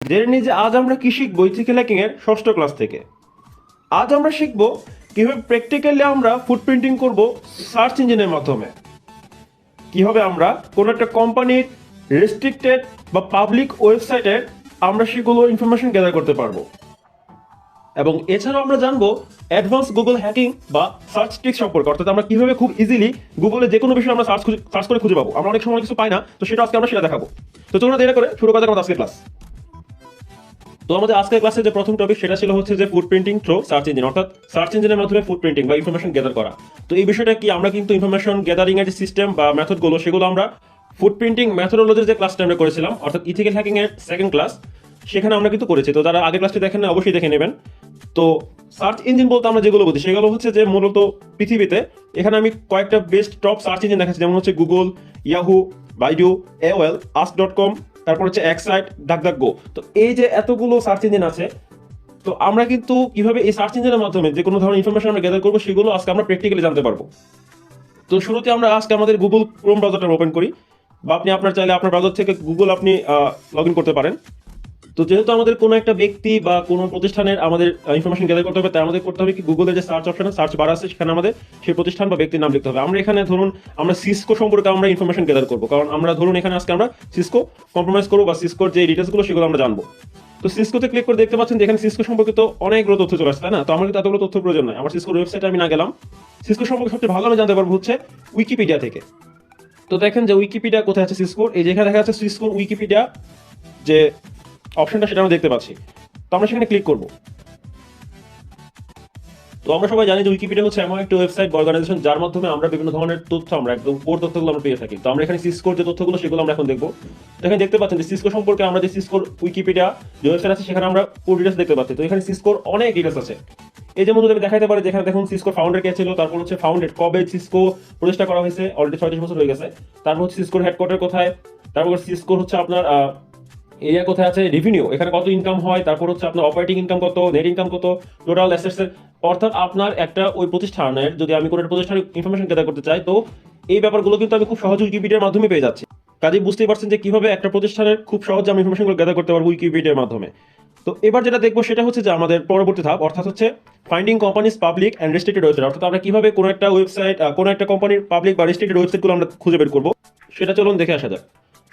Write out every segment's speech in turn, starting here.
জেনে নিই যে আজ আমরা কি শিখবো ইথিক্যাল হ্যাকিং এর ষষ্ঠ ক্লাস থেকে। আজ আমরা শিখবো কিভাবে প্র্যাকটিক্যালি আমরা ফুটপ্রিন্টিং করব সার্চ ইঞ্জিনের মাধ্যমে। কিভাবে আমরা কোনো একটা কোম্পানির রেস্ট্রিক্টেড বা পাবলিক ওয়েবসাইটের আমরা সেগুলো ইনফরমেশন গ্যাদার করতে পারবো। এবং এছাড়াও আমরা জানবো অ্যাডভান্স গুগল হ্যাকিং বা সার্চ ট্রিক্স সম্পর্কে, অর্থাৎ আমরা কিভাবে খুব ইজিলি গুগলে যে কোনো বিষয় আমরা সার্চ করে খুঁজে পাবো। আমরা অনেক সময় কিছু পাই না, তো সেটা আজকে আমরা সেটা দেখাবো। তো চলুন দেরি করে শুরু করা যাক আমাদের আজকের ক্লাস। তো আমাদের আজকের ক্লাসে যে প্রথম টপিক সেটা ছিল হচ্ছে যে ফুটপ্রিন্টিং থ্রু সার্চ ইঞ্জিন, অর্থাৎ সার্চ ইঞ্জিনের মাধ্যমে ফুটপ্রিন্টিং বা ইনফরমেশন গ্যাদার করা। তো এই বিষয়টা কি, আমরা কিন্তু ইনফরমেশন গ্যাদারিং এর যে সিস্টেম বা মেথডগুলো সেগুলো আমরা ফুটপ্রিন্টিং মেথডোলজির যে ক্লাসটা আমরা করেছিলাম, অর্থাৎ ইথিক্যাল হ্যাকিং এর সেকেন্ড ক্লাস, সেখানে আমরা কিন্তু করেছি। তো যারা আগের ক্লাসটি দেখেন না অবশ্যই দেখে নেবেন। তো সার্চ ইঞ্জিন বলতে আমরা যেগুলো বুঝি সেগুলো হচ্ছে যে মূলত পৃথিবীতে, এখানে আমি কয়েকটা বেস্ট টপ সার্চ ইঞ্জিন দেখাচ্ছি, যেমন হচ্ছে Google, Yahoo, Baidu, AOL, ask.com, তারপর হচ্ছে এক্সাইট, ডাকডাকগো। তো এই যে এতগুলো সার্চ ইঞ্জিন আছে, তো আমরা কিন্তু কিভাবে এই সার্চ ইঞ্জিনের মাধ্যমে যে কোনো ধরনের ইনফরমেশন আমরা গ্যাদার করবো সেগুলো আজকে আমরা প্র্যাকটিক্যালি জানতে পারবো। তো শুরুতে আমরা আজকে আমাদের গুগল ক্রোম ব্রাউজারটা ওপেন করি, বা আপনি আপনার চাইলে আপনার ব্রাউজার থেকে গুগল আপনি লগ ইন করতে পারেন। তো যেহেতু আমাদের কোনো একটা ব্যক্তি বা কোনো প্রতিষ্ঠানের আমাদের ইনফরমেশন গ্যাদার করতে হবে, তাই আমাদের করতে হবে কি, গুগলের যে সার্চ অপশন সার্চ বার আছে সেখানে আমাদের সেই প্রতিষ্ঠান বা ব্যক্তির নাম লিখতে হবে। আমরা এখানে ধরুন আমরা সিসকো সম্পর্কে আমরা ইনফরমেশন গ্যাদার করবো, কারণ আমরা ধরুন এখানে আজকে আমরা সিসকো কম্প্রোমাইজ করবো বা সিসকোর যে ডিটেলসগুলো সেগুলো আমরা জানবো। তো সিসকোতে ক্লিক করে দেখতে পাচ্ছেন যে এখানে সিসকো সম্পর্কিত অনেকগুলো তথ্য চলে আসছে, তাই না? তো আমার কিন্তু এতগুলো তথ্য প্রয়োজন নয়, আমার সিসকোর ওয়েবসাইটে আমি না গেলাম। সিসকো সম্পর্কে সবচেয়ে ভালো আমি জানতে পারবো হচ্ছে উইকিপিডিয়া থেকে। তো দেখেন যে উইকিপিডিয়া কোথায় আছে সিসকোর, এই যেখানে দেখা যাচ্ছে সিসকোর উইকিপিডিয়া যে অপশনটা সেটা আমরা দেখতে পাচ্ছি। তো আমরা সেখানে ক্লিক করব। তো আমরা সবাই জানি যে উইকিপিডিয়া হচ্ছে এমন একটা ওয়েবসাইট বা অর্গানাইজেশন যার মাধ্যমে আমরা বিভিন্ন ধরনের তথ্য, আমরা একদম কোর তথ্যগুলো আমরা পেয়ে থাকি। তো আমরা এখানে সিসকোর যে তথ্যগুলো সেগুলো আমরা এখন দেখবো। তো এখানে দেখতে পাচ্ছেন যে সিসকো সম্পর্কে আমরা যে সিসকোর উইকিপিডিয়া যে ওয়েবসাইট আছে সেখানে আমরা পুরো ডিটেলস দেখতে পাচ্ছি। তো এখানে সিসকোর অনেক ডিটেলস আছে। এই যে মধ্যে আমি দেখাইতে পারি যেখানে দেখুন সিসকোর ফাউন্ডার কে ছিল, তারপর হচ্ছে ফাউন্ডেড কবে সিসকো প্রতিষ্ঠা করা হয়েছে, অলরেডি 36 বছর হয়ে গেছে। তারপর হচ্ছে সিসকোর হেডকোয়ার্টার কোথায়, তারপর সিসকোর হচ্ছে আপনার এরিয়া কোথায় আছে, রেভিনিউ এখানে কত ইনকাম হয়, তারপর হচ্ছে আপনার অপারেটিং ইনকাম কত, নেট ইনকাম কত, টোটাল অ্যাসেটস এর। অর্থাৎ আপনার একটা ওই প্রতিষ্ঠানের, যদি আমি কোনো একটা প্রতিষ্ঠানের ইনফরমেশন গ্যাদার করতে চাই, তো এই ব্যাপারগুলো কিন্তু আমি খুব সহজে উইকিপিডিয়ার মাধ্যমে পেয়ে যাচ্ছি। কাজেই বুঝতেই পারছেন যে কিভাবে একটা প্রতিষ্ঠানের খুব সহজে আমি ইনফরমেশনগুলো গ্যাদার করতে পারবো উইকিপিডিয়ার মাধ্যমে। তো এবার যেটা দেখবো সেটা হচ্ছে যে আমাদের পরবর্তী ধাপ, অর্থাৎ হচ্ছে finding companies public and restricted website, অর্থাৎ আমরা কিভাবে কোনো একটা ওয়েবসাইট, কোনো একটা কোম্পানির পাবলিক বা রেস্ট্রিক্টেড ওয়েবসাইটগুলো আমরা খুঁজে বের করবো, সেটা চলুন দেখে আসা যাক।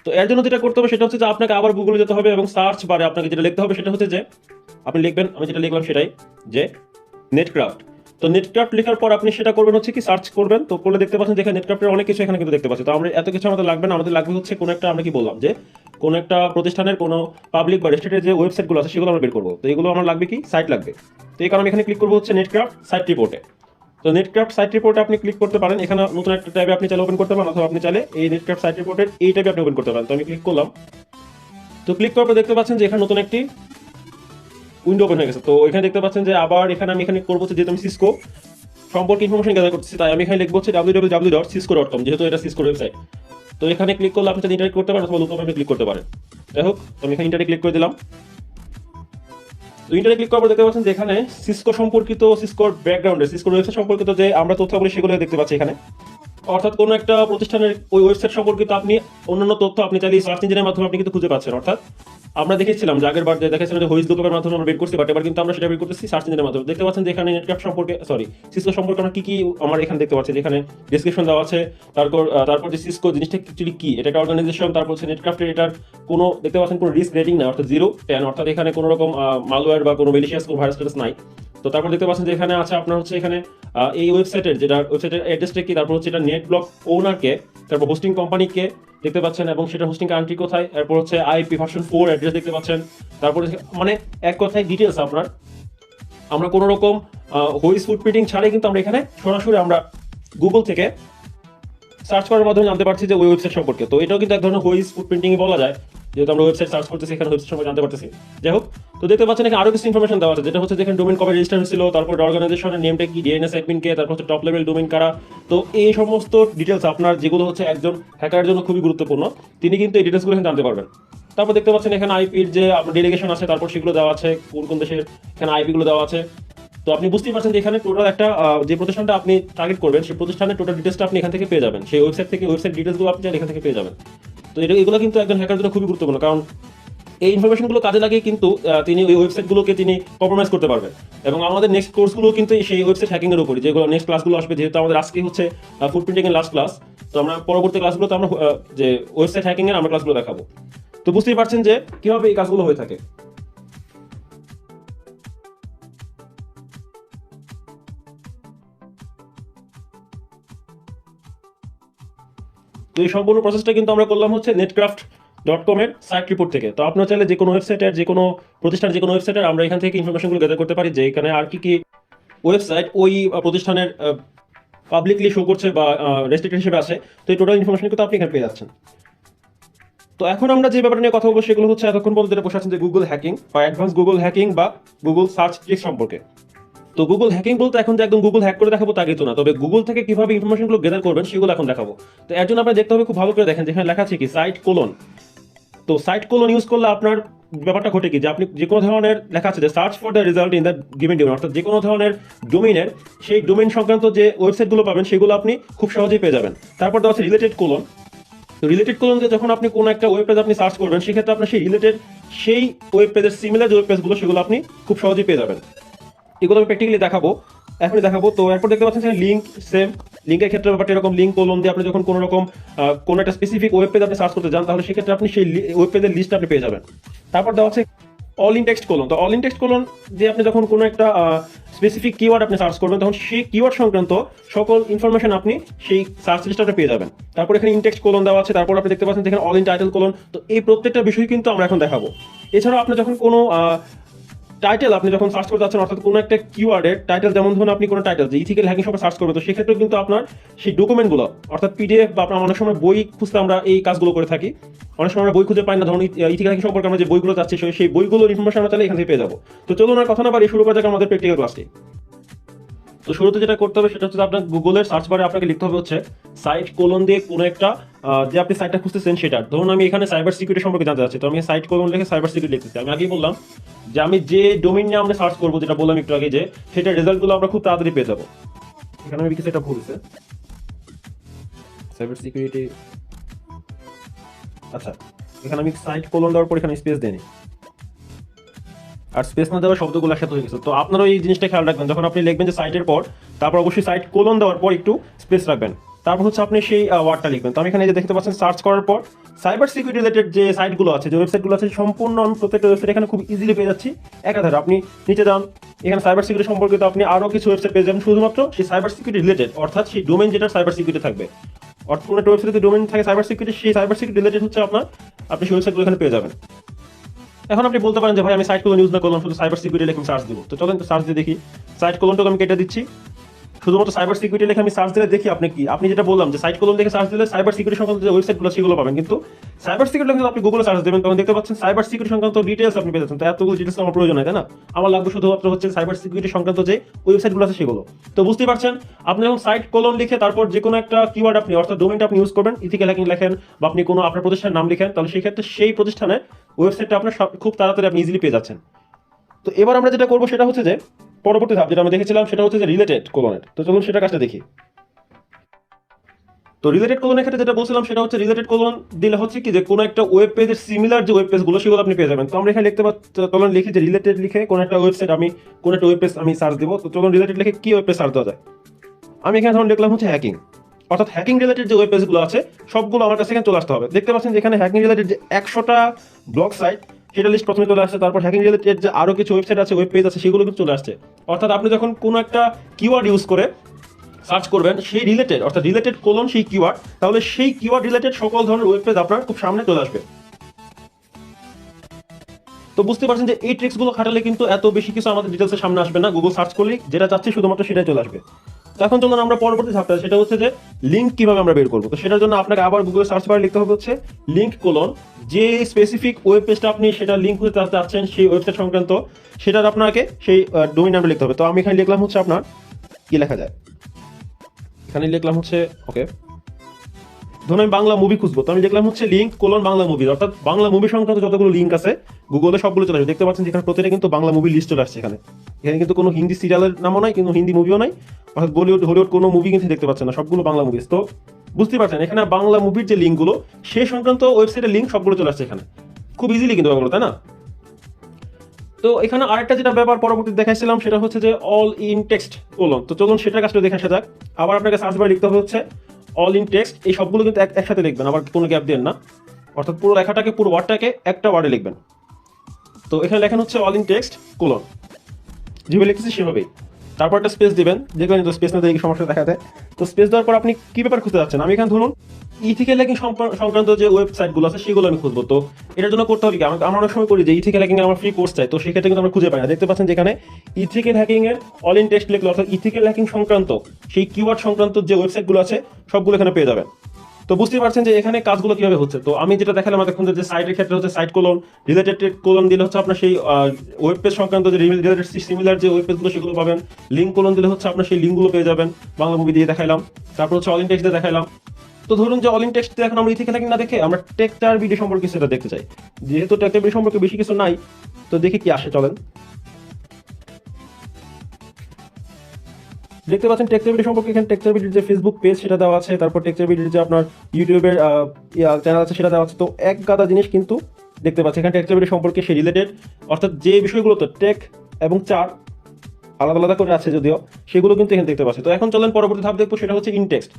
তো এর জন্য যেটা করতে হবে সেটা হচ্ছে যে আপনাকে আবার গুগলে যেতে হবে এবং সার্চ বারে আপনাকে যেটা লিখতে হবে সেটা হচ্ছে যে আপনি লিখবেন, আমি যেটা লিখলাম সেটাই, যে নেটক্রাফট। তো নেটক্রাফট লেখার পর আপনি সেটা করবেন হচ্ছে কি, সার্চ করবেন। তো করলে দেখতে পাচ্ছেন যে এখানে নেটক্রাফটের অনেক কিছু এখানে কিন্তু দেখতে পাচ্ছি। তো আমরা এত কিছু আমাদের লাগবে না, আমাদের লাগবে হচ্ছে কোনো একটা, আমরা কি বললাম যে কোনো একটা প্রতিষ্ঠানের কোনো পাবলিক বা রেস্ট্রিক্টেড যে ওয়েবসাইটগুলো আছে সেগুলো আমরা বের করবো। তো এগুলো আমার লাগবে কি, সাইট লাগবে। তো এই কারণে এখানে ক্লিক করবো হচ্ছে নেটক্রাফট সাইট রিপোর্টে। তো নেটক্রাফট সাইট রিপোর্টে আপনি ক্লিক করতে পারেন, এখানে নতুন একটা ট্যাবে আপনি চাইলে ওপেন করতে পারেন, অথবা আপনি চাইলে এই নেটক্রাফট সাইট রিপোর্টের এই ট্যাবে আপনি ওপেন করতে পারেন। তো আমি ক্লিক করলাম। তো ক্লিক করার পর দেখতে পাচ্ছেন যে এখানে নতুন একটি উইন্ডো ওপেন হয়ে গেছে। তো এখানে দেখতে পাচ্ছেন যে আবার এখানে আমি এখানে করবো যেহেতু আমি সিসকো সম্পর্কে ইনফরমেশন গ্যাদার করতেছি, তাই আমি এখানে লিখবো হচ্ছে www.cisco.com, যেহেতু এটা সিসকোর ওয়েবসাইট। তো এখানে ক্লিক করলে আপনি ইন্টারেক্ট করতে পারেন, অথবা লুকআপ আপনি ক্লিক করতে পারেন। যাই হোক, তো আমি এখানে ইন্টারে ক্লিক করে দিলাম। তো ইন্টারে ক্লিক করার পর দেখতে পাচ্ছেন যে এখানে সিসকো সম্পর্কিত, সিসকোর ব্যাকগ্রাউন্ডে, সিসকোর ওয়েবসাইট সম্পর্কিত যে আমরা তথ্যগুলো সেগুলো দেখতে পাচ্ছি এখানে। অর্থাৎ কোনো একটা প্রতিষ্ঠানের ওই ওয়েবসাইট সম্পর্কিত আপনি অন্যান্য তথ্য আপনি চাইলে সার্চ ইঞ্জিনের মাধ্যমে আপনি কিন্তু খুঁজে পাচ্ছেন। অর্থাৎ আমরা দেখেছিলাম যে আগের বার যে দেখেছিলাম যে হুইজ লুকআপের মাধ্যমে আমরা বের করছি, বাট এবার কিন্তু আমরা সেটা বের করতেছি সার্চ ইঞ্জিনের মাধ্যমে। দেখতে পাচ্ছেন যে এখানে নেটক্রাফট সম্পর্কে, সিসকো সম্পর্কে আমরা কি কি আমার এখানে দেখতে পাচ্ছি, যেখানে ডেসক্রিপশন দেওয়া আছে। তারপর যে সিসকো জিনিসটা অ্যাকচুয়ালি কি, এটা একটা অর্গানাইজেশন। তারপর হচ্ছে নেটক্রাফটের এটার কোনো দেখতে পাচ্ছেন কোনো রিস্ক রেটিং না, অর্থাৎ 0-10, অর্থাৎ এখানে কোনো রকম মালওয়্যার বা কোনো মেলিশিয়াস কোনো ভাইরাস টাইরাস নাই। তো তারপর দেখতে পাচ্ছেন যে এখানে আছে আপনার হচ্ছে এখানে এই ওয়েবসাইটের যেটা ওয়েবসাইটের অ্যাড্রেসটা কি, তারপর হচ্ছে এটা নেট ব্লক ওনারকে, তারপর হোস্টিং কোম্পানিকে দেখতে পাচ্ছেন, এবং সেটা হোস্টিং কান্ট্রি কোথায়, এরপর হচ্ছে আইপি ভার্সন 4 অ্যাড্রেস দেখতে পাচ্ছেন। তারপরে মানে এক কথায় ডিটেলস আপনার, আমরা কোনো রকম হুইজ ফুটপ্রিন্টিং ছাড়াই কিন্তু আমরা এখানে সরাসরি আমরা গুগল থেকে সার্চ করার মাধ্যমে জানতে পারছি যে ওই ওয়েবসাইট সম্পর্কে। তো এটাও কিন্তু এক ধরনের হুইজ ফুটপ্রিন্টিং বলা যায়, যেহেতু আমরা ওয়েবসাইট সার্চ করতেছি এখানে ওয়েবসাইট সম্পর্কে জানতে পারতেছি। যাই হোক, তো দেখতে পাচ্ছেন এখানে আরো কিছু ইনফরমেশন দেওয়া আছে, যেটা হচ্ছে যেখানে ডোমেন কবে রেজিস্টার হয়েছিল, তারপর অর্গানাইজেশনের নেমটা কি, ডিএনএস অ্যাডমিন কে, তারপর হচ্ছে টপ লেভেল ডোমেন কারা। তো এই সমস্ত ডিটেলস আপনার যেগুলো হচ্ছে একজন হ্যাকারের জন্য খুবই গুরুত্বপূর্ণ, তিনি কিন্তু এই ডিটেলসগুলো এখানে জানতে পারবেন। তারপর দেখতে পাচ্ছেন এখানে আইপির যে ডেলিগেশন আছে, তারপর সেগুলো দেওয়া আছে, কোন কোন দেশের এখানে আইপি গুলো দেওয়া আছে। তো আপনি বুঝতেই পারছেন যে এখানে টোটাল একটা যে প্রতিষ্ঠানটা আপনি টার্গেট করবেন সেই প্রতিষ্ঠানের টোটাল ডিটেলসটা আপনি এখান থেকে পেয়ে যাবেন, সেই ওয়েবসাইট থেকে ওয়েবসাইট ডিটেলসগুলো আপনি চাইলে এখান থেকে পেয়ে যাবেন। তো এগুলো কিন্তু একজন হ্যাকার জন্য খুবই গুরুত্বপূর্ণ, কারণ এই ইনফরমেশনগুলো কাজে লাগিয়ে কিন্তু তিনি ওই ওয়েবসাইটগুলোকে তিনি কম্প্রোমাইজ করতে পারবেন। এবং আমাদের নেক্সট কোর্সগুলো কিন্তু সেই ওয়েবসাইট হ্যাকিং এর উপরে, যেগুলো নেক্সট ক্লাসগুলো আসবে, যেহেতু আমাদের আজকে হচ্ছে ফুটপ্রিন্টিং এর লাস্ট ক্লাস, তো আমরা পরবর্তী ক্লাসগুলোতে আমরা যে ওয়েবসাইট হ্যাকিং এর আমরা ক্লাসগুলো দেখাবো। তো বুঝতেই পারছেন যে কিভাবে এই কাজগুলো হয়ে থাকে। তো এই সম্পূর্ণ প্রসেসটা কিন্তু আমরা করলাম হচ্ছে netcraft.com এর সাইট রিপোর্ট থেকে। তো আপনারা চাইলে যে কোনো ওয়েবসাইটের, যে কোনো প্রতিষ্ঠান, যে কোনো ওয়েবসাইটের আমরা এখান থেকে ইনফরমেশনগুলো গ্যাদার করতে পারি, যে এখানে আর কি কি ওয়েবসাইট ওই প্রতিষ্ঠানের পাবলিকলি শো করছে বা রেস্ট্রিক্টেড হিসেবে আছে। তো এই টোটাল ইনফরমেশন কিন্তু আপনি এখানে পেয়ে যাচ্ছেন। তো এখন আমরা যে ব্যাপারটা নিয়ে কথা বলবো সেগুলো হচ্ছে এতক্ষণ পর্যন্ত যেটা বসে আছেন যে গুগল হ্যাকিং বা অ্যাডভান্স গুগল হ্যাকিং বা গুগল সার্চ ট্রিক্স সম্পর্কে। তো গুগল হ্যাকিং বলতে এখন যে একদম গুগল হ্যাক করে দেখাবো তা কিন্তু না, তবে গুগল থেকে কিভাবে ইনফরমেশনগুলো গ্যাদার করবেন সেগুলো এখন দেখাবো। তো এর জন্য আপনার দেখতে হবে, খুব ভালো করে দেখেন যেখানে লেখা আছে কি সাইট কোলন। তো সাইট কোলন ইউজ করলে আপনার ব্যাপারটা ঘটে কি, যে আপনি যে কোনো ধরনের লেখা আছে যে search for the result in the given domain, অর্থাৎ যে কোনো ধরনের ডোমেইনের সেই ডোমেইন সংক্রান্ত যে ওয়েবসাইটগুলো পাবেন সেগুলো আপনি খুব সহজেই পেয়ে যাবেন। তারপর দেওয়া আছে রিলেটেড কোলন। তো রিলেটেড কোলন দিয়ে যখন আপনি কোনো একটা ওয়েব পেজ আপনি সার্চ করবেন, সেক্ষেত্রে আপনার সেই রিলেটেড সেই ওয়েব পেজের সিমিলার যে ওয়েব পেজগুলো সেগুলো আপনি খুব সহজেই পেয়ে যাবেন। এগুলো আমি প্র্যাকটিক্যালি দেখাবো, এখনই দেখাবো। তো এরপর দেখতে পাচ্ছেন লিঙ্ক, সেম লিঙ্কের ক্ষেত্রে ব্যাপারটা এরকম, লিঙ্ক কোলন দিয়ে আপনি যখন কোনো রকম কোনো একটা স্পেসিফিক ওয়েব পেজ আপনি সার্চ করতে যান, তাহলে সেক্ষেত্রে আপনি সেই ওয়েব পেজের লিস্ট আপনি পেয়ে যাবেন। তারপর দেওয়া আছে অল ইন টেক্সট কোলন। তো অল ইন টেক্সট কোলন দিয়ে আপনি যখন কোনো একটা স্পেসিফিক কিওয়ার্ড আপনি সার্চ করবেন, তখন সেই কিওয়ার্ড সংক্রান্ত সকল ইনফরমেশন আপনি সেই সার্চ লিস্টে পেয়ে যাবেন। তারপর এখানে ইনটেক্সট কোলন দেওয়া আছে। তারপর আপনি দেখতে পাচ্ছেন এখানে অল ইন টাইটেল কোলন। তো এই প্রত্যেকটা বিষয় কিন্তু আমরা এখন দেখাবো। এছাড়াও আপনি যখন কোনো টাইটেল আপনি যখন সার্চ করতে যাচ্ছেন, অর্থাৎ কোনো একটা কিওয়ার্ডের টাইটেল, যেমন ধরুন আপনি কোনো টাইটেল যে ইথিক্যাল হ্যাকিং সম্পর্কে সার্চ করবেন, তো সেক্ষেত্রে কিন্তু আপনার সেই ডকুমেন্টগুলো, অর্থাৎ পিডিএফ বা আপনার অনেক সময় বই খুঁজতে আমরা এই কাজগুলো করে থাকি, অনেক সময় আমরা বই খুঁজে পাই না, ধরুন ইথিক্যাল হ্যাকিং সম্পর্কে আমরা যে বইগুলো চাচ্ছি সেই বইগুলোর ইনফরমেশন আমরা চাইলে এখান থেকে পেয়ে যাবো। তো চলুন আর কথা না বাড়িয়ে শুরু করা যাক আমাদের প্র্যাকটিক্যাল ক্লাসটি। তো শুরুতে যেটা করতে হবে সেটা হচ্ছে আপনার গুগলের সার্চ বারে আপনাকে লিখতে হবে হচ্ছে সাইট কোলন দিয়ে কোনো একটা যে আপনি সাইটটা খুঁজতেছেন সেটা, ধরুন আমি এখানে সাইবার সিকিউরিটি সম্পর্কে জানতে চাচ্ছি, তো আমি সাইট কোলন লিখে সাইবার সিকিউরিটি লিখতেছি। আমি আগেই বললাম যে আমি যে ডোমেইন নিয়ে আমরা সার্চ করবো, যেটা বললাম একটু আগে, যে সেটার রেজাল্টগুলো আমরা খুব তাড়াতাড়ি পেয়ে যাবো। এখানে আমি কিছু এটা ভুলছে, সাইবার সিকিউরিটি, আচ্ছা এখানে আমি সাইট কোলন দেওয়ার পর এখানে স্পেস দেইনি, আর স্পেস না দেওয়ার শব্দগুলো একসাথে হয়ে গেছে। তো আপনারাও এই জিনিসটা খেয়াল রাখবেন, যখন আপনি লিখবেন যে সাইটের পর, তারপর অবশ্যই সাইট কোলন দেওয়ার পর একটু স্পেস রাখবেন। তারপর হচ্ছে আপনি সেই ওয়ার্ডটা লিখবেন। তো আমি এখানে যে দেখতে পাচ্ছেন সার্চ করার পর সাইবার সিকিউরিটি রিলেটেড যে সাইটগুলো আছে, যে ওয়েবসাইটগুলো আছে, সম্পূর্ণ আমি প্রত্যেকটা ওয়েবসাইট এখানে খুব ইজিলি পেয়ে যাচ্ছি একাধারে। আপনি নিচে যান, এখানে সাইবার সিকিউরিটি সম্পর্কিত আপনি আরও কিছু ওয়েবসাইট পেয়ে যাবেন শুধুমাত্র সেই সাইবার সিকিউরিটি রিলেটেড, অর্থাৎ সেই ডোমেইন যেটা সাইবার সিকিউরিটি থাকবে, অর্থাৎ কোনো একটা ওয়েবসাইটে ডোমেইন থাকে সাইবার সিকিউরিটি, সেই সাইবার সিকিউরিটি রিলেটেড হচ্ছে আপনি সেই ওয়েবসাইটগুলো এখানে পেয়ে যাবেন। এখন আপনি বলতে পারেন যে ভাই আমি সাইট কোলন ইউজ না করলাম, শুধু সাইবার সিকিউরিটি লিখে আমি সার্চ দিব। তো চলেন সার্চ দিয়ে দেখি। সাইট কোলনটাকে আমি কেটে দিচ্ছি, শুধুমাত্র সাইবার সিকিউরিটি লিখে আমি সার্চ দিলে দেখি আপনি যেটা বললাম যে সাইট কোলন লিখে সার্চ দিলে সাইবার সিকিউরিটি সংক্রান্ত যে ওয়েবসাইটগুলো সেগুলো পাবেন, কিন্তু সাইবার সিকিউরিটি লিখে আপনি গুগলে সার্চ দেবেন, তখন দেখতে পাচ্ছেন সাইবার সিকিউরিটি সংক্রান্ত ডিটেলস আপনি পেয়ে যাচ্ছেন। তো এতগুলো ডিটেলস আমার প্রয়োজন হয়, তাই না? আমার লাগবে শুধুমাত্র হচ্ছে সাইবার সিকিউরিটি সংক্রান্ত যে ওয়েবসাইটগুলো আছে সেগুলো। তো বুঝতেই পারছেন, আপনি যখন সাইট কোলন লিখে তারপর যে কোনো একটা কিওয়ার্ড আপনি, অর্থাৎ ডোমেইনটা আপনি ইউজ করবেন, ইথিক্যাল হ্যাকিং লেখেন বা আপনি কোনো আপনার প্রতিষ্ঠানের নাম লিখেন, তাহলে সেই ক্ষেত্রে সেই প্রতিষ্ঠানের ওয়েবসাইটটা আপনার খুব তাড়াতাড়ি আপনি ইজিলি পেয়ে যাচ্ছেন। তো এবার আমরা যেটা করবো সেটা হচ্ছে যে পরবর্তী ধাপ যেটা আমরা দেখেছিলাম সেটা হচ্ছে যে রিলেটেড কোলনের। তো চলুন সেটা কাজটা দেখি। তো রিলেটেড কোলনের ক্ষেত্রে যেটা বলছিলাম সেটা হচ্ছে রিলেটেড কোলন দিলে হচ্ছে কি যে কোনো একটা ওয়েব পেজের সিমিলার যে ওয়েব পেজগুলো সেগুলো আপনি পেয়ে যাবেন। তো আমরা এখানে লিখতে চলুন লিখি যে রিলেটেড লিখে কোনো একটা ওয়েবসাইট, আমি কোনো একটা ওয়েব পেজ আমি সার্চ দেবো। তো চলুন রিলেটেড লিখে কি ওয়েব পেজ সার্চ দেওয়া যায়। আমি এখানে ধরুন লিখলাম হচ্ছে হ্যাকিং, অর্থাৎ হ্যাকিং রিলেটেড যে ওয়েব পেজগুলো আছে সবগুলো আমার কাছে এখানে চলে আসতে হবে। দেখতে পাচ্ছেন যে এখানে হ্যাকিং রিলেটেড যে 100টা ব্লগ সাইট সেটা লিস্ট প্রথমে চলে আসছে, তারপর হ্যাকিং রিলেটেড যে আরও কিছু ওয়েবসাইট আছে, ওয়েব পেজ আছে, সেগুলো কিন্তু চলে আসছে। অর্থাৎ আপনি যখন কোনো একটা কিওয়ার্ড ইউজ করে সার্চ করবেন সেই রিলেটেড, অর্থাৎ রিলেটেড কোলন সেই কিওয়ার্ড, তাহলে সেই কিওয়ার্ড রিলেটেড সকল ধরনের ওয়েব পেজ আপনার খুব সামনে চলে আসবে। তো বুঝতে পারছেন যে এই ট্রিক্সগুলো খাটালে কিন্তু এত বেশি কিছু আমাদের ডিটেলসের সামনে আসবে না, গুগল সার্চ করলেই যেটা চাচ্ছি শুধুমাত্র সেটাই চলে আসবে। তো এখন চলুন আমরা পরবর্তী ধাপটা, সেটা হচ্ছে যে লিঙ্ক কিভাবে আমরা বের করবো। তো সেটার জন্য আপনাকে আবার গুগল সার্চ বারে লিখতে হবে হচ্ছে লিঙ্ক কোলন, যে স্পেসিফিক ওয়েব পেজটা আপনি সেটা লিঙ্ক করতে চাচ্ছেন সেই ওয়েবসাইট সংক্রান্ত, সেটার আপনাকে সেই ডোমেইন নামটা লিখতে হবে। তো আমি এখানে লিখলাম হচ্ছে আপনার কি লেখা যায়, এখানে লিখলাম হচ্ছে ওকে, ধরুন আমি বাংলা মুভি খুঁজবো, তো আমি দেখলাম হচ্ছে লিঙ্ক কোলন বাংলা মুভি, অর্থাৎ বাংলা মুভি সংক্রান্ত যতগুলো লিঙ্ক আছে গুগলে সবগুলো চলে আসবে। দেখতে পাচ্ছেন যেখানে প্রতিটা কিন্তু বাংলা মুভি লিস্ট চলে আসছে। এখানে কিন্তু কোনো হিন্দি সিরিয়ালের নামও নাই, কিন্তু হিন্দি মুভিও নাই, অর্থাৎ বলিউড হলিউড কোনো মুভি কিন্তু দেখতে পাচ্ছেন না, সবগুলো বাংলা মুভিজ। তো বুঝতে পারছেন এখানে বাংলা মুভির যে লিঙ্কগুলো সেই সংক্রান্ত ওয়েবসাইটের লিঙ্ক সবগুলো চলে আসছে এখানে। খুব ইজিলি কিন্তু ব্যাপারগুলো, তাই না? তো এখানে আরেকটা যেটা ব্যাপার পরবর্তীতে দেখাইছিলাম সেটা হচ্ছে যে অল ইন টেক্সট কোলন। তো চলুন সেটার কাজটা দেখে আসা যাক। আবার আপনাকে সার্চ বারে লিখতে হবে হচ্ছে অল ইন টেক্সট, এই সবগুলো কিন্তু একসাথে লিখবেন, আবার কোনো গ্যাপ দেন না, অর্থাৎ পুরো লেখাটাকে, পুরো ওয়ার্ডটাকে একটা ওয়ার্ডে লিখবেন। তো এখানে লেখেন হচ্ছে অল ইন টেক্সট কোলন, যেভাবে লিখতেছি সেভাবেই। তারপর একটা স্পেস দিবেন, দেখবেন তো স্পেস না দিলে সমস্যা দেখা দেয়। তো স্পেস দেওয়ার পর আপনি কি ব্যাপার খুঁজতে যাচ্ছেন, আমি এখানে ধরুন ইথিক্যাল হ্যাকিং সংক্রান্ত যে ওয়েবসাইটগুলো আছে সেগুলো আমি খুঁজবো। তো এটার জন্য করতে হবে কি, আমরা অনেক সময় করি যে ইথিক্যাল হ্যাকিং আমার ফ্রি কোর্স চাই, তো সেক্ষেত্রে কিন্তু আমরা খুঁজে পাই না। দেখতে পাচ্ছেন যেখানে ইথিক্যাল হ্যাকিং এর অল ইন টেক্সট লিখলে, অর্থাৎ ইথিক্যাল হ্যাকিং সংক্রান্ত সেই কিওয়ার্ড সংক্রান্ত যে ওয়েবসাইটগুলো আছে সবগুলো এখানে পেয়ে যাবেন। তো বুঝতে পারছেন যে এখানে কাজগুলো কিভাবে হচ্ছে। তো আমি যেটা দেখালাম এতক্ষণ, যে সাইটের ক্ষেত্রে হচ্ছে সাইট কোলন, রিলেটেড কোলন দিলে হচ্ছে আপনার সেই ওয়েব পেজ সংক্রান্ত যে রিলেটেড সিমিলার যে ওয়েব পেজগুলো সেগুলো পাবেন। লিঙ্ক কোলন দিলে হচ্ছে আপনার সেই লিঙ্কগুলো পেয়ে যাবেন, বাংলা মুভি দিয়ে দেখাইলাম। তারপর হচ্ছে অল ইন টেক্সট দিয়ে দেখাইলাম। তো ধরুন যে অল ইন টেক্সট এখন আমরা ইথিক্যাল হ্যাকিং না দেখে আমরা টেক্সটার ভিডিও সম্পর্কে সেটা দেখতে চাই। যেহেতু টেক্সটার ভিডিও সম্পর্কে বেশি কিছু নাই, তো দেখি কি আসে, চলেন। দেখতে পাচ্ছেন টেক্সটার ভিডিও সম্পর্কে এখানে টেক্সটার ভিডিওর যে ফেসবুক পেজ সেটা দেওয়া আছে, তারপর টেক্সটার ভিডিওর যে আপনার ইউটিউবের চ্যানেল আছে সেটা দেওয়া আছে। তো এক গাদা জিনিস কিন্তু দেখতে পাচ্ছি এখানে টেক্সটার ভিডিও সম্পর্কে সে রিলেটেড, অর্থাৎ যে বিষয়গুলো তো টেক এবং চার আলাদা আলাদা করে আছে যদিও, সেগুলো কিন্তু এখানে দেখতে পাচ্ছি। তো এখন চলেন পরবর্তী ধাপ দেখবো, সেটা হচ্ছে ইনটেক্সট।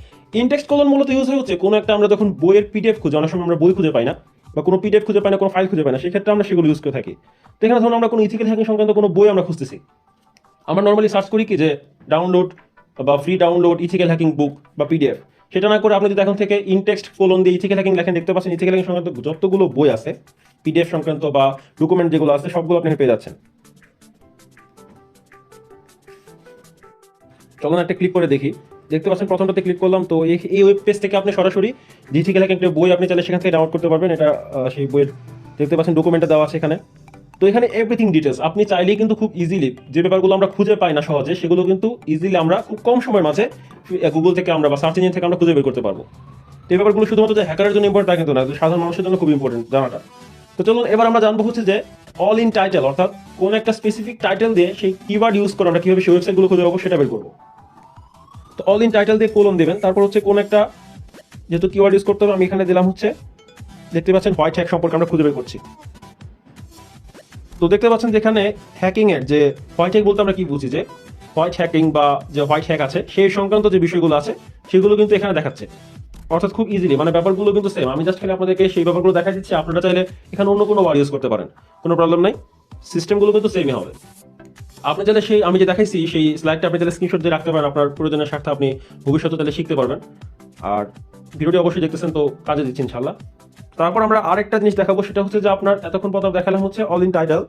ইনটেক্সট কলন মূলত ইউজ হচ্ছে কোনো একটা, আমরা যখন বইয়ের পিডিএফ খুঁজি, অনেক সময় আমরা বই খুঁজে পাই না, বা কোনো পিডিএফ খুঁজে পাই না, কোনো ফাইল খুঁজে পাই না, সেক্ষেত্রে আমরা সেগুলো ইউজ করে থাকি। তো এখানে ধরুন আমরা কোনো ইথিক্যাল হ্যাকিং সংক্রান্ত কোনো বই আমরা খুঁজতেছি, আমরা নর্মালি সার্চ করি কি যে ডাউনলোড বা ফ্রি ডাউনলোড ইথিক্যাল হ্যাকিং বুক বা পিডিএফ। সেটা না করে আপনি যদি এখন থেকে ইনটেক্সট কোলন দিয়ে ইথিক্যাল হ্যাকিং লেখেন, দেখতে পাচ্ছেন ইথিক্যাল হ্যাকিং সংক্রান্ত যতগুলো বই আছে, পিডিএফ সংক্রান্ত বা ডকুমেন্ট যেগুলো আছে সবগুলো আপনি পেয়ে যাচ্ছেন। চলুন একটা ক্লিক করে দেখি। দেখতে পাচ্ছেন প্রথমটাতে ক্লিক করলাম, তো এই ওয়েব পেজ থেকে আপনি সরাসরি ইথিক্যাল হ্যাকিং একটা বই আপনি চাইলে সেখান থেকে ডাউনলোড করতে পারবেন। এটা সেই বইয়ের দেখতে পাচ্ছেন ডকুমেন্টটা দেওয়া আছে এখানে। তো এখানে এভরিথিং ডিটেলস আপনি চাইলেই কিন্তু খুব ইজিলি যে ব্যাপারগুলো আমরা খুঁজে পাই না সহজে, সেগুলো কিন্তু ইজিলি আমরা খুব কম সময়ের মাঝে গুগল থেকে আমরা বা সার্চ ইঞ্জিন থেকে আমরা খুঁজে বের করতে পারবো। তো এই ব্যাপারগুলো শুধুমাত্র যে হ্যাকারের জন্য ইম্পর্টেন্ট তা কিন্তু না, সাধারণ মানুষের জন্য খুব ইম্পর্টেন্ট জানাটা। তো চলুন এবার আমরা জানবো হচ্ছে যে অল ইন টাইটেল, অর্থাৎ কোন একটা স্পেসিফিক টাইটেল দিয়ে সেই কিওয়ার্ড ইউজ করে আমরা কিভাবে সেই ওয়েবসাইটগুলো খুঁজে পাবো সেটা বের করবো। তো অল ইন টাইটেল দিয়ে কোলন দেবেন, তারপর হচ্ছে কোন একটা যেহেতু কিওয়ার্ড ইউজ করতে হবে, আমি এখানে দিলাম হচ্ছে, দেখতে পাচ্ছেন হোয়াইট হ্যাক সম্পর্কে আমরা খুঁজে বের করছি। তো দেখতে পাচ্ছেন যেখানে হ্যাকিং এর যে হোয়াইট হ্যাক বলতে আমরা কি বুঝি, যে হোয়াইট হ্যাকিং বা যে হোয়াইট হ্যাক আছে সেই সংক্রান্ত যে বিষয়গুলো আছে সেগুলো কিন্তু এখানে দেখাচ্ছে, অর্থাৎ খুব ইজিলি, মানে ব্যাপারগুলো কিন্তু সেম। আমি জাস্ট খালি আপনাদেরকে সেই ব্যাপারগুলো দেখা দিচ্ছি, আপনারা চাইলে এখানে অন্য কোনো ওয়ার্ড ইউজ করতে পারেন, কোনো প্রবলেম নাই, সিস্টেমগুলো কিন্তু সেমই হবে। আপনি চাইলে সেই আমি যে দেখাইছি সেই স্লাইডটা আপনি চাইলে স্ক্রিনশট দিয়ে রাখতে পারেন, আপনার প্রয়োজনের স্বার্থে আপনি ভবিষ্যতে তাহলে শিখতে পারবেন। আর ভিডিওটি অবশ্যই দেখতেছেন, তো কাজে দিচ্ছি ইনশাল্লাহ। তারপর আমরা আরেকটা জিনিস দেখাবো, সেটা হচ্ছে যে আপনার এতক্ষণ পর্যন্ত দেখালাম হচ্ছে অল ইন টাইটেল,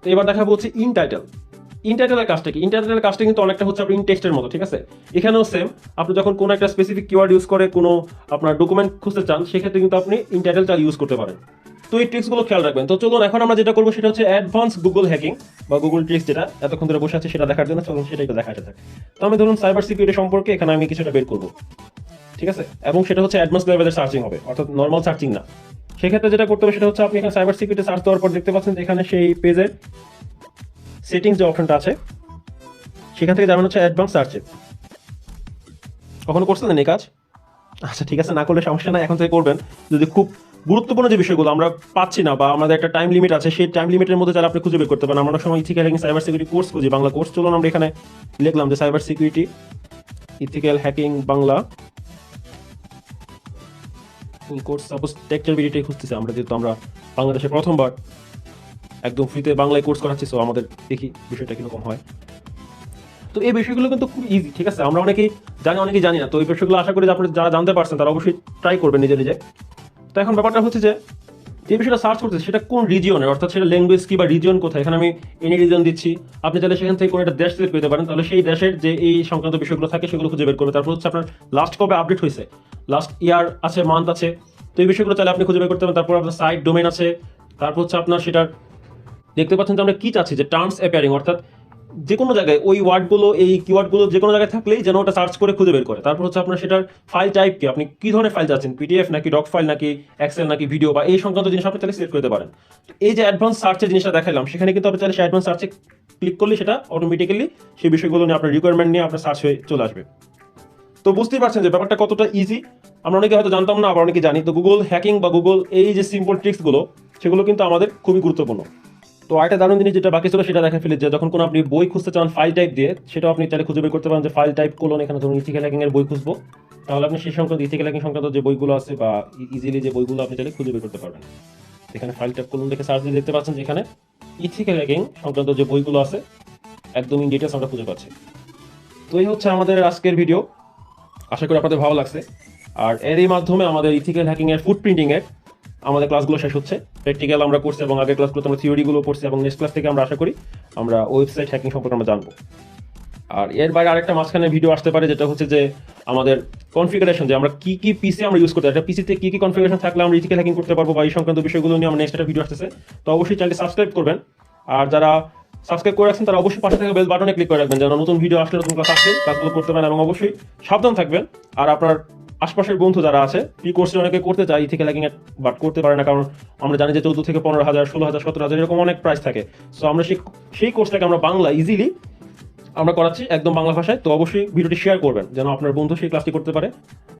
তো এবার দেখাবো হচ্ছে ইন টাইটেল। ইন টাইটেলের কাজটা কি? ইন টাইটেলের কাজটা কিন্তু অনেকটা হচ্ছে আপনার ইন টেক্সটের মতো, ঠিক আছে? এখানেও সেম, আপনি যখন কোনো একটা স্পেসিফিক কিওয়ার্ড ইউজ করে কোনো আপনার ডকুমেন্ট খুঁজতে চান, সেক্ষেত্রে কিন্তু আপনি ইন টাইটেল চাল ইউজ করতে পারেন। তো এই ট্রিক্সগুলো খেয়াল রাখবেন। তো চলুন এখন আমরা যেটা করবো সেটা হচ্ছে অ্যাডভান্স গুগল হ্যাকিং বা গুগল ট্রিক্স, যেটা এতক্ষণ ধরে বসে আছে সেটা দেখার জন্য চলুন সেটা একটু দেখা থাকে। তো আমি ধরুন সাইবার সিকিউরিটি সম্পর্কে এখানে আমি কিছুটা বের করবো, ঠিক আছে? এবং সেটা হচ্ছে অ্যাডভান্স লেভেলের সার্চিং হবে, অর্থাৎ নর্মাল সার্চিং না। সেক্ষেত্রে যেটা করতে হবে সেটা হচ্ছে আপনি এখানে সাইবার সিকিউরিটি সার্চ দেওয়ার পর দেখতে পাচ্ছেন এখানে সেই পেজের সেটিংস যে অপশনটা আছে সেখান থেকে যাবেন হচ্ছে অ্যাডভান্স সার্চে। কখনো করছিলেন এই কাজ? আচ্ছা ঠিক আছে, না করলে সমস্যা নাই, এখন থেকে করবেন। যদি খুব গুরুত্বপূর্ণ যে বিষয়গুলো আমরা পাচ্ছি না বা আমাদের একটা টাইম লিমিট আছে, সেই টাইম লিমিটের মধ্যে যারা আপনি খুঁজে বের করতে পারেন। আমরা অনেক সময় ethical hacking cyber security course খুঁজি, বাংলা কোর্স। চলুন আমরা এখানে লিখলাম যে cyber security ethical hacking Bangla course. Suppose texture ভিডিওটাই খুঁজতেছি আমরা, যেহেতু আমরা বাংলাদেশে প্রথমবার একদম ফ্রিতে বাংলায় কোর্স করাচ্ছি, সো আমাদের দেখি বিষয়টা কিরকম হয়। তো এই বিষয়গুলো কিন্তু খুব ইজি, ঠিক আছে? আমরা অনেকেই জানি, অনেকেই জানি না। তো এই বিষয়গুলো আশা করি যে আপনি যারা জানতে পারছেন তারা অবশ্যই ট্রাই করবেন নিজে নিজে। তো এখন ব্যাপারটা হচ্ছে যে যে বিষয়টা সার্চ করতেছে সেটা কোন রিজিয়নের, অর্থাৎ সেটা ল্যাঙ্গুয়েজ কি বা রিজিয়ন কোথায়। এখানে আমি এনি রিজন দিচ্ছি, আপনি চাইলে সেখান থেকে কোনো একটা দেশ সিলেক্ট করতে পারেন, তাহলে সেই দেশের যে এই সংক্রান্ত বিষয়গুলো থাকে সেগুলো খুঁজে বের করবে। তারপর হচ্ছে আপনার লাস্ট কবে আপডেট হয়েছে, লাস্ট ইয়ার আছে, মান্থ আছে, তো এই বিষয়গুলো চাইলে আপনি খুঁজে বের করতে পারেন। তারপর আপনার সাইট ডোমেন আছে, তারপর হচ্ছে আপনার সেটার দেখতে পাচ্ছেন যে আমরা কি চাচ্ছি, যে টার্মস অ্যাপিয়ারিং, অর্থাৎ যে কোনো জায়গায় ওই ওয়ার্ডগুলো, এই কিওয়ার্ডগুলো যে কোনো জায়গায় থাকলেই যেন ওটা সার্চ করে খুঁজে বের করে। তারপর হচ্ছে আপনার সেটার ফাইল টাইপ কি, আপনি কি ধরনের ফাইল চাচ্ছেন, পিডিএফ নাকি ডক ফাইল নাকি এক্সেল নাকি ভিডিও, বা এই সংক্রান্ত জিনিস আপনি চাইলে সিলেক্ট করতে পারেন। এই যে অ্যাডভান্স সার্চের জিনিসটা দেখালাম, সেখানে কিন্তু আপনি চাইলে অ্যাডভান্স সার্চে ক্লিক করলে সেটা অটোমেটিক্যালি সেই বিষয়গুলো নিয়ে আপনার রিকোয়ারমেন্ট নিয়ে আপনার সার্চ হয়ে চলে আসবে। তো বুঝতেই পারছেন যে ব্যাপারটা কতটা ইজি। আমরা অনেকে হয়তো জানতাম না, আবার অনেকে জানি। তো গুগল হ্যাকিং বা গুগল এই যে সিম্পল ট্রিক্সগুলো, সেগুলো কিন্তু আমাদের খুবই গুরুত্বপূর্ণ। তো আরেকটা দারুণ জিনিস যেটা বাকি ছিল সেটা দেখা ফেলি, যে যখন কোনো আপনি বই খুঁজতে চান ফাইল টাইপ দিয়ে, সেটাও আপনি চাইলে খুঁজে বের করতে পারেন যে ফাইল টাইপ কোলন, এখানে ধরুন ইথিক্যাল হ্যাকিং এর বই খুঁজবো, তাহলে আপনি সেই সংক্রান্ত ইথিক্যাল হ্যাকিং সংক্রান্ত যে বইগুলো আছে বা ইজিলি যে বইগুলো আপনি চাইলে খুঁজে বের করতে পারবেন। এখানে ফাইল টাইপ কোলন দেখে সার্চ দিয়ে দেখতে পাচ্ছেন যে এখানে ইথিক্যাল হ্যাকিং সংক্রান্ত যে বইগুলো আছে একদম ইন ডিটেলস আমরা খুঁজে পাচ্ছি। তো এই হচ্ছে আমাদের আজকের ভিডিও, আশা করি আপনাদের ভালো লাগছে। আর এরই মাধ্যমে আমাদের ইথিক্যাল হ্যাকিং এর ফুটপ্রিন্টিং এর আমাদের ক্লাসগুলো শেষ হচ্ছে। প্র্যাকটিক্যাল আমরা করছি এবং আগের ক্লাসগুলোতে আমরা থিওরিগুলো পড়ছি, এবং নেক্সট ক্লাস থেকে আমরা আশা করি আমরা ওয়েবসাইট হ্যাকিং সম্পর্কে আমরা জানবো। আর এর বাইরে আরেকটা মাঝখানে ভিডিও আসতে পারে, যেটা হচ্ছে যে আমাদের কনফিগারেশন, যে আমরা কি কি পিসি আমরা ইউজ করতে, একটা পিসিতে কি কি কনফিগারেশন থাকলে আমরা ইথিক্যাল হ্যাকিং করতে পারবো, বা এই সংক্রান্ত বিষয়গুলো নিয়ে আমরা নেক্সট একটা ভিডিও আসতেছে। তো অবশ্যই চ্যানেলটি সাবস্ক্রাইব করবেন। আর যারা সাবস্ক্রাইব করে রাখছেন তারা অবশ্যই পাশে থাকা বেল বাটনে ক্লিক করে রাখবেন, যেন নতুন ভিডিও আসলে, নতুন ক্লাস আসলে ক্লাসগুলো করতে পারেন। এবং অবশ্যই সাবধান থাকবেন। আর আপনার আশপাশের বন্ধু যারা আছে, এই কোর্সে অনেকে করতে চায় ইথিক্যাল হ্যাকিং এর, বাট করতে পারে না, কারণ আমরা জানি যে 14 থেকে 15,000, 16,000, 17,000 এরকম অনেক প্রাইস থাকে। সো আমরা সেই কোর্সটাকে আমরা বাংলা ইজিলি আমরা করাচ্ছি একদম বাংলা ভাষায়। তো অবশ্যই ভিডিওটি শেয়ার করবেন যেন আপনার বন্ধু সেই ক্লাসটি করতে পারে।